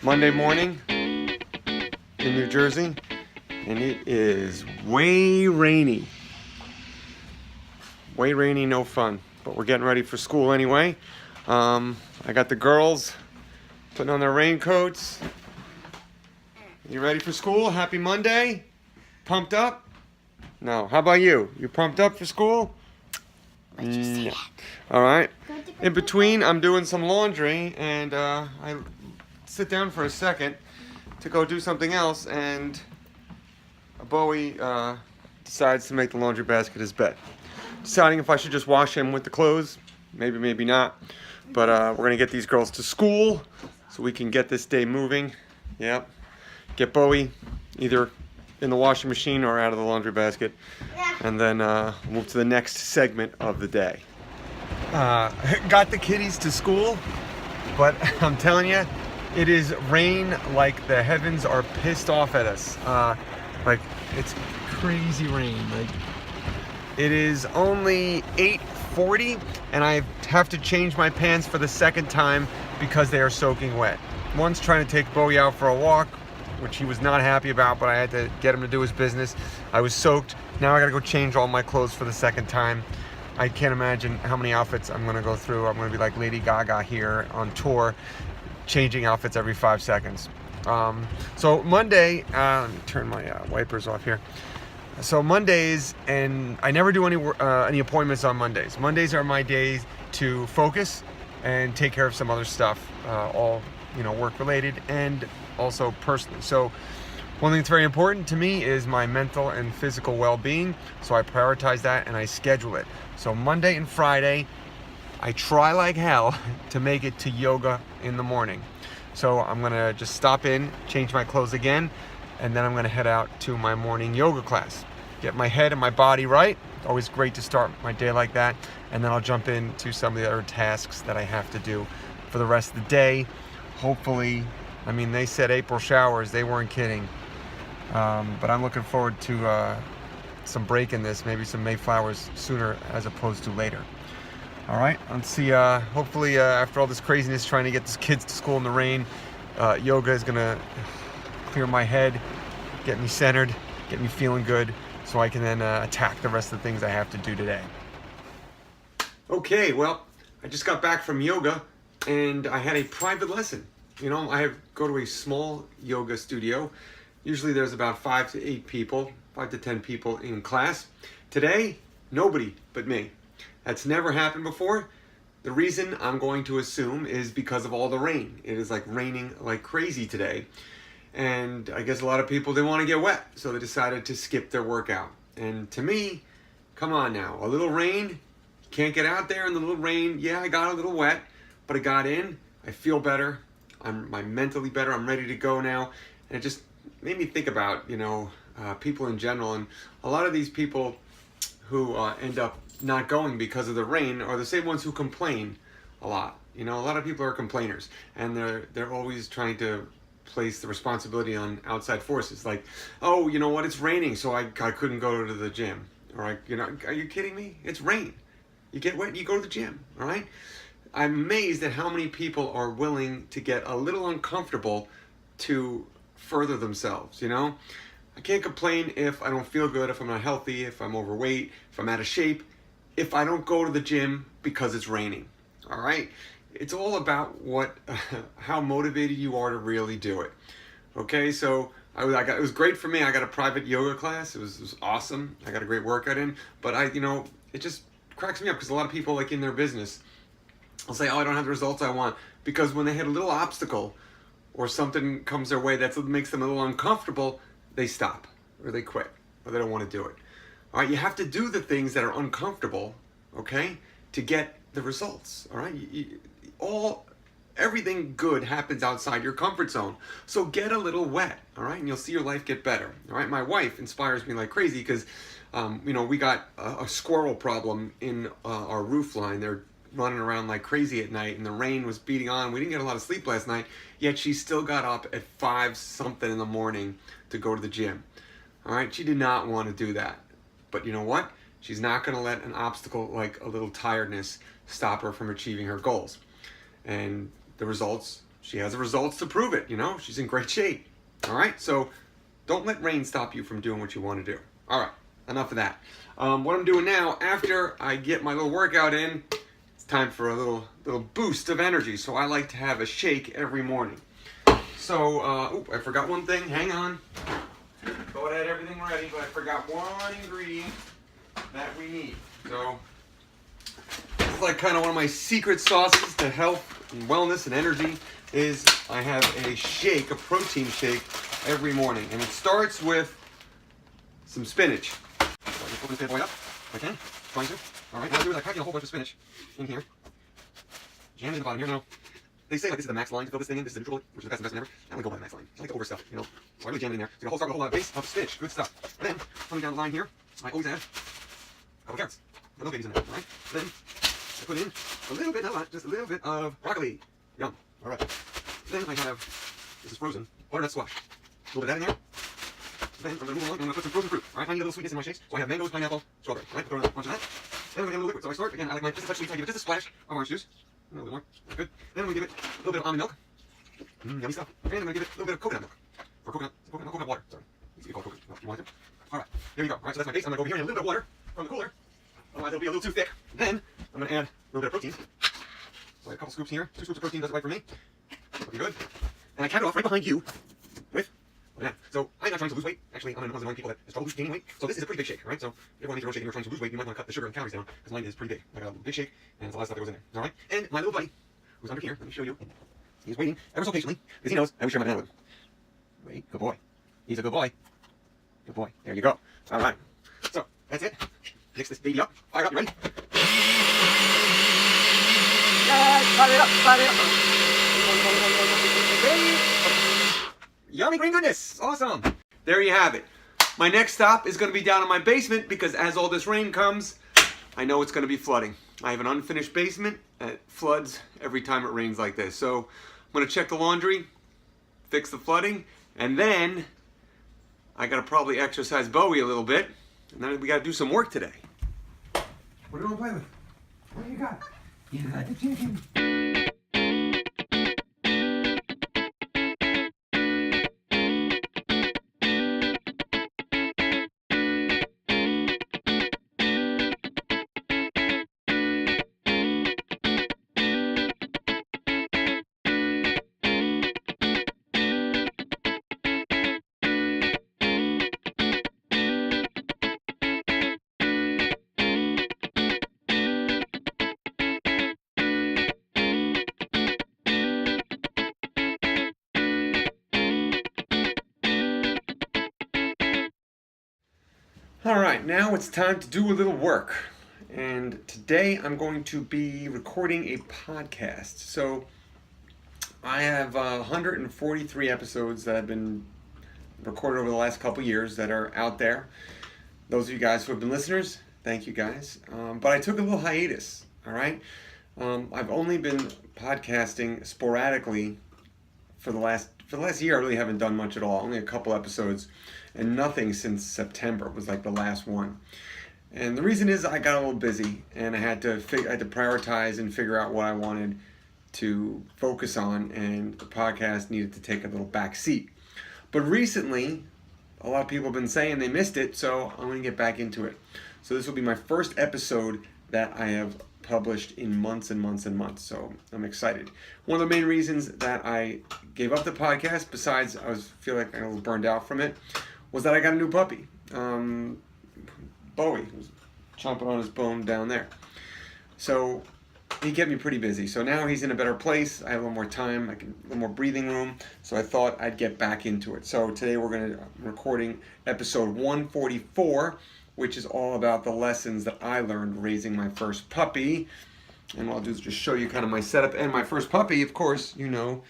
Monday morning in New Jersey, and it is way rainy. Way rainy, no fun. But we're getting ready for school anyway. I got the girls putting on their raincoats. You ready for school? Happy Monday? Pumped up? No. How about you? You pumped up for school? No. All right. In between, I'm doing some laundry, and I sit down for a second to go do something else, and Bowie decides to make the laundry basket his bed. Deciding if I should just wash him with the clothes. Maybe, maybe not. But we're going to get these girls to school so we can get this day moving. Yep. Get Bowie either in the washing machine or out of the laundry basket. And then move to the next segment of the day. Got the kiddies to school, but I'm telling you, it is rain like the heavens are pissed off at us. Like, it's crazy rain. Like, it is only 8:40, and I have to change my pants for the second time because they are soaking wet. Once trying to take Bowie out for a walk, which he was not happy about, but I had to get him to do his business. I was soaked. Now I gotta go change all my clothes for the second time. I can't imagine how many outfits I'm gonna go through. I'm gonna be like Lady Gaga here on tour, changing outfits every 5 seconds. So Monday, let me turn my wipers off here. So Mondays, and I never do any appointments on Mondays. Mondays are my days to focus and take care of some other stuff, all work related and also personally. So one thing that's very important to me is my mental and physical well-being. So I prioritize that and I schedule it. So Monday and Friday, I try like hell to make it to yoga in the morning. So I'm gonna just stop in, change my clothes again, and then I'm gonna head out to my morning yoga class. Get my head and my body right. Always great to start my day like that. And then I'll jump into some of the other tasks that I have to do for the rest of the day. Hopefully, I mean, they said April showers, they weren't kidding. But I'm looking forward to some break in this, maybe some Mayflowers sooner as opposed to later. All right, let's see, hopefully after all this craziness trying to get these kids to school in the rain, yoga is gonna clear my head, get me centered, get me feeling good, so I can then attack the rest of the things I have to do today. Okay, well, I just got back from yoga, and I had a private lesson. I go to a small yoga studio. Usually there's about 5 to 8 people, 5 to 10 people in class. Today, nobody but me. That's never happened before. The reason I'm going to assume is because of all the rain. It is like raining like crazy today. And I guess a lot of people didn't want to get wet, so they decided to skip their workout. And to me, come on now, a little rain, can't get out there in the little rain. Yeah, I got a little wet, but I got in, I feel better, I'm mentally better, I'm ready to go now. And it just made me think about, people in general. And a lot of these people who end up not going because of the rain are the same ones who complain a lot. A lot of people are complainers, and they're always trying to place the responsibility on outside forces. Like, oh, you know what? It's raining, so I couldn't go to the gym. All right, are you kidding me? It's rain. You get wet, you go to the gym. All right. I'm amazed at how many people are willing to get a little uncomfortable to further themselves. I can't complain if I don't feel good, if I'm not healthy, if I'm overweight, if I'm out of shape, if I don't go to the gym because it's raining. All right. It's all about how motivated you are to really do it. Okay, so it was great for me. I got a private yoga class. It was awesome. I got a great workout in. But it just cracks me up because a lot of people, like in their business, will say, "Oh, I don't have the results I want," because when they hit a little obstacle or something comes their way that makes them a little uncomfortable, they stop or they quit or they don't want to do it. All right, you have to do the things that are uncomfortable, okay, to get the results. All right, everything good happens outside your comfort zone. So get a little wet, all right, and you'll see your life get better. All right, my wife inspires me like crazy because, we got a squirrel problem in our roof line. They're running around like crazy at night, and the rain was beating on. We didn't get a lot of sleep last night, yet she still got up at 5 something in the morning to go to the gym. All right, she did not want to do that. But you know what? She's not going to let an obstacle like a little tiredness stop her from achieving her goals. And the results she has the results to prove it, you know? She's in great shape. All right? So don't let rain stop you from doing what you want to do. All right, enough of that. What I'm doing now, after I get my little workout in, it's time for a little boost of energy. So I like to have a shake every morning. So, I forgot one thing. Hang on. Thought I had everything ready, but I forgot one ingredient that we need. So, it's like kind of one of my secret sauces to health and wellness and energy is I have a shake, a protein shake every morning. And it starts with some spinach. So I just open this bad boy up if I can. Trying to. All right, what I do is I pack in a whole bunch of spinach in here. Jam it in the bottom here. Now, they say like this is the max line to fill this thing in. This is the neutral, which is the best investment ever. I don't like to go by the max line. I like to overstuff, you know. So I really jam it in there. So start with a whole base of spinach. Good stuff. And then, coming down the line here, I always add a couple carrots. My little babies in there, all right? Then I put in a little bit, not a lot, just a little bit of broccoli. Yum. All right. Then I have, this is frozen, butternut squash. A little bit of that in there. Then I'm going to move along and I'm going to put some frozen fruit. All right, I need a little sweetness in my shakes. So I have mangoes, pineapple, strawberry. All right, throw in a bunch of that. Then I'm going to get a little liquid. So I start, again, I like mine just a touch sweet. I give it just a splash of orange juice. A little bit more. Good. Then I'm going to give it a little bit of almond milk. Yummy stuff. And I'm going to give it a little bit of coconut milk. Or coconut water. Sorry. It's called coconut milk if you want to. All right. There you go. All right, so that's my base. I'm going to go over here and a little bit of water from the cooler. Otherwise, it'll be a little too thick. Then I'm going to add a little bit of protein. So I have a couple scoops here. 2 scoops of protein does it right for me. Looking good. And I cap it off right behind you with yeah. So I'm not trying to lose weight. Actually, I'm one of the people that is probably gaining weight. So this is a pretty big shake, right? So if everyone needs your own shake and you're trying to lose weight, you might want to cut the sugar and calories down because mine is pretty big. I got a big shake and it's a lot of stuff that goes in there. All right. And my little buddy, who's under here, let me show you. He's waiting ever so patiently because he knows I always share my banana with him. Wait, good boy. He's a good boy. Good boy. There you go. All right. So that's it. Mix this baby up. Fire up. You ready? Fire it up. Fire it up. Yummy green goodness. Awesome. There you have it. My next stop is going to be down in my basement because as all this rain comes, I know it's going to be flooding. I have an unfinished basement that floods every time it rains like this. So I'm going to check the laundry, fix the flooding, and then I got to probably exercise Bowie a little bit. And then we got to do some work today. What do you want to play with? What do you got? You got the chicken. All right, now it's time to do a little work. And today I'm going to be recording a podcast. So I have 143 episodes that have been recorded over the last couple years that are out there. Those of you guys who have been listeners, thank you guys. But I took a little hiatus, all right? I've only been podcasting sporadically for the last year. I really haven't done much at all, only a couple episodes. And nothing since September was like the last one. And the reason is I got a little busy and I had to prioritize and figure out what I wanted to focus on, and the podcast needed to take a little back seat. But recently, a lot of people have been saying they missed it, so I'm going to get back into it. So this will be my first episode that I have published in months and months and months, so I'm excited. One of the main reasons that I gave up the podcast, besides I feel like I was burned out from it, was that I got a new puppy. Bowie was chomping on his bone down there. So he kept me pretty busy. So now he's in a better place. I have a little more time, a little more breathing room. So I thought I'd get back into it. So today I'm recording episode 144, which is all about the lessons that I learned raising my first puppy. And what I'll do is just show you kind of my setup. And my first puppy, of course, you know,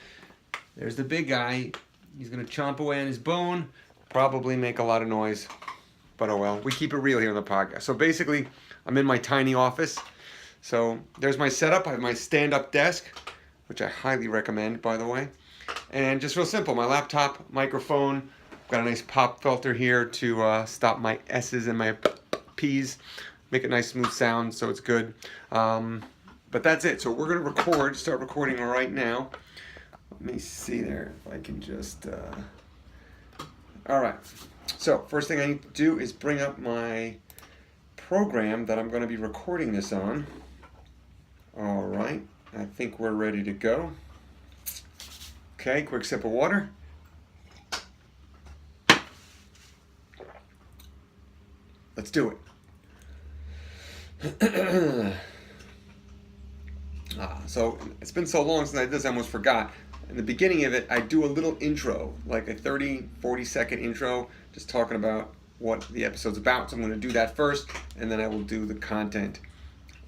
there's the big guy. He's going to chomp away on his bone. Probably make a lot of noise, but oh well. We keep it real here on the podcast. So basically, I'm in my tiny office. So there's my setup. I have my stand-up desk, which I highly recommend, by the way. And just real simple, my laptop, microphone. Got a nice pop filter here to stop my S's and my P's. Make a nice smooth sound, so it's good. But that's it. So we're going to start recording right now. Let me see there if I can just... All right. So first thing I need to do is bring up my program that I'm going to be recording this on. All right. I think we're ready to go. Okay, quick sip of water. Let's do it. So it's been so long since I did this, I almost forgot. In the beginning of it, I do a little intro, like a 30, 40-second intro, just talking about what the episode's about. So I'm going to do that first, and then I will do the content.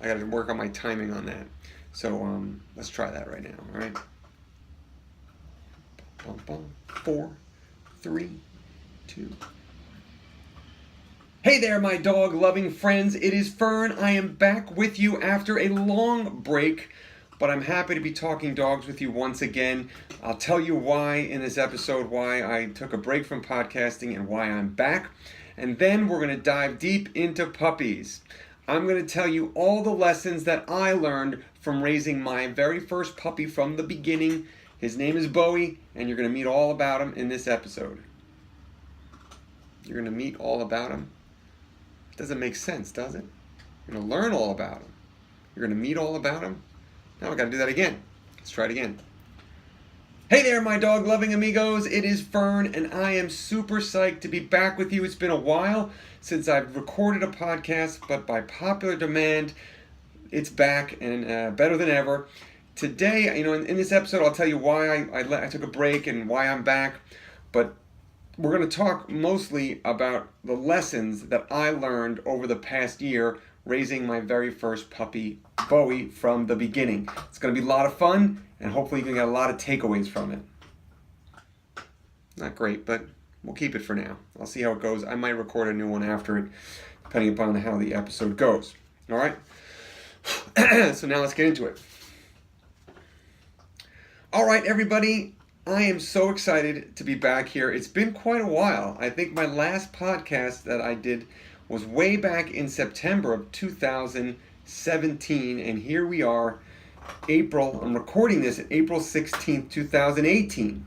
I got to work on my timing on that. So let's try that right now, all right? 4, 3, 2. Hey there, my dog-loving friends. It is Fern. I am back with you after a long break, but I'm happy to be talking dogs with you once again. I'll tell you why in this episode, why I took a break from podcasting and why I'm back. And then we're going to dive deep into puppies. I'm going to tell you all the lessons that I learned from raising my very first puppy from the beginning. His name is Bowie, and you're going to meet all about him in this episode. You're going to meet all about him? It doesn't make sense, does it? You're going to learn all about him. You're going to meet all about him. Now we got to do that again. Let's try it again. Hey there, my dog-loving amigos. It is Fern, and I am super psyched to be back with you. It's been a while since I've recorded a podcast, but by popular demand, it's back and better than ever. Today, in this episode, I'll tell you why I took a break and why I'm back, but we're going to talk mostly about the lessons that I learned over the past year raising my very first puppy, Bowie, from the beginning. It's going to be a lot of fun, and hopefully you can get a lot of takeaways from it. Not great, but we'll keep it for now. I'll see how it goes. I might record a new one after it, depending upon how the episode goes. All right? So now let's get into it. All right, everybody. I am so excited to be back here. It's been quite a while. I think my last podcast that I did was way back in September of 2017, and here we are, April. I'm recording this at April 16th, 2018.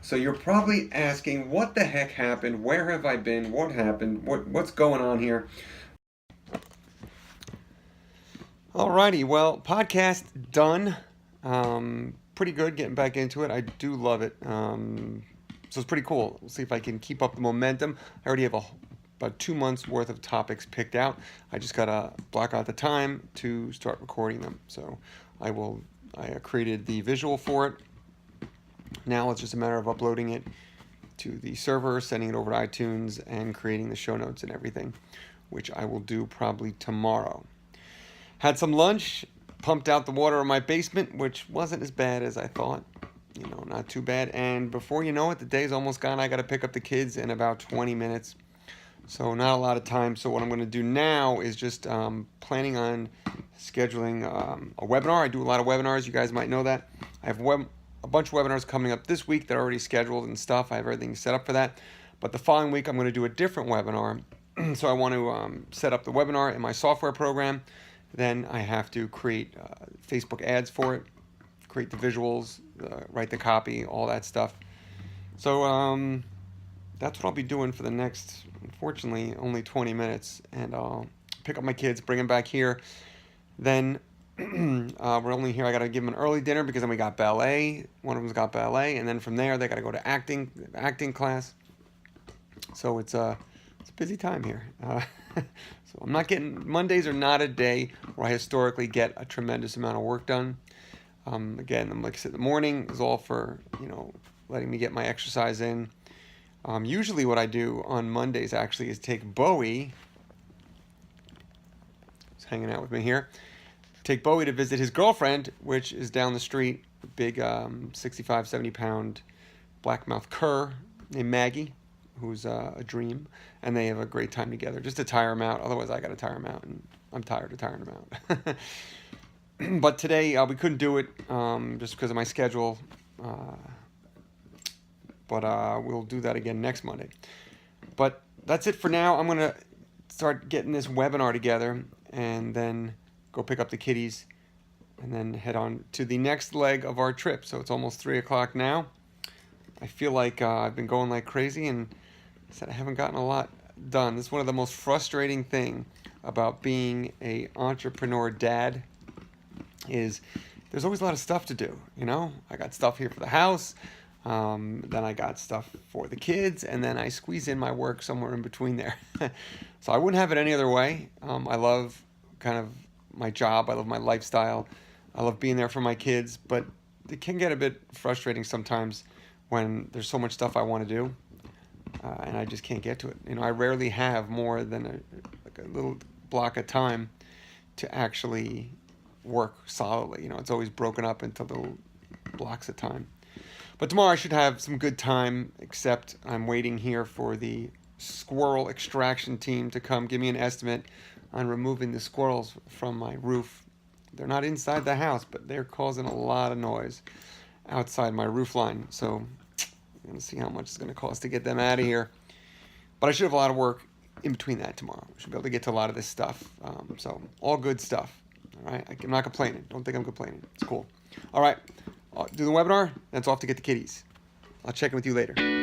So you're probably asking, what the heck happened? Where have I been? What happened? What's going on here? Alrighty, well, podcast done. Pretty good getting back into it. I do love it. So it's pretty cool. We'll see if I can keep up the momentum. I already have about 2 months worth of topics picked out. I just gotta block out the time to start recording them. So I created the visual for it. Now it's just a matter of uploading it to the server, sending it over to iTunes, and creating the show notes and everything, which I will do probably tomorrow. Had some lunch. Pumped out the water in my basement, which wasn't as bad as I thought. Not too bad. And before you know it, the day's almost gone. I got to pick up the kids in about 20 minutes. So not a lot of time. So what I'm going to do now is just planning on scheduling a webinar. I do a lot of webinars. You guys might know that. I have a bunch of webinars coming up this week that are already scheduled and stuff. I have everything set up for that. But the following week, I'm going to do a different webinar. So I want to set up the webinar in my software program. Then I have to create Facebook ads for it, create the visuals, write the copy, all that stuff. So that's what I'll be doing for the next, unfortunately, only 20 minutes. And I'll pick up my kids, bring them back here. Then we're only here. I got to give them an early dinner because then we got ballet. One of them's got ballet. And then from there, they got to go to acting class. So it's a busy time here. So I'm not getting, Mondays are not a day where I historically get a tremendous amount of work done. Again, like I said, the morning is all for, letting me get my exercise in. Usually what I do on Mondays actually is take Bowie, who's hanging out with me here, take Bowie to visit his girlfriend, which is down the street, a big 65, 70-pound blackmouth cur named Maggie, who's a dream, and they have a great time together, just to tire him out. Otherwise, I got to tire him out, and I'm tired of tiring him out. But today, we couldn't do it just because of my schedule, but we'll do that again next Monday. But that's it for now. I'm going to start getting this webinar together, and then go pick up the kitties, and then head on to the next leg of our trip. So it's almost 3 o'clock now. I feel like I've been going like crazy, and I said I haven't gotten a lot done. This is one of the most frustrating thing about being a entrepreneur dad is there's always a lot of stuff to do. You know, I got stuff here for the house, then I got stuff for the kids, and then I squeeze in my work somewhere in between there. So I wouldn't have it any other way. I love kind of my job. I love my lifestyle. I love being there for my kids, but it can get a bit frustrating sometimes when there's so much stuff I want to do, and I just can't get to it. You know, I rarely have more than a little block of time to actually work solidly. You know, it's always broken up into little blocks of time. But tomorrow I should have some good time, except I'm waiting here for the squirrel extraction team to come give me an estimate on removing the squirrels from my roof. They're not inside the house, but they're causing a lot of noise outside my roof line. So I'm going to see how much it's going to cost to get them out of here. But I should have a lot of work in between that tomorrow. I should be able to get to a lot of this stuff. So all good stuff. All right, I'm not complaining. Don't think I'm complaining. It's cool. All right, I'll do the webinar. That's off to get the kitties. I'll check in with you later.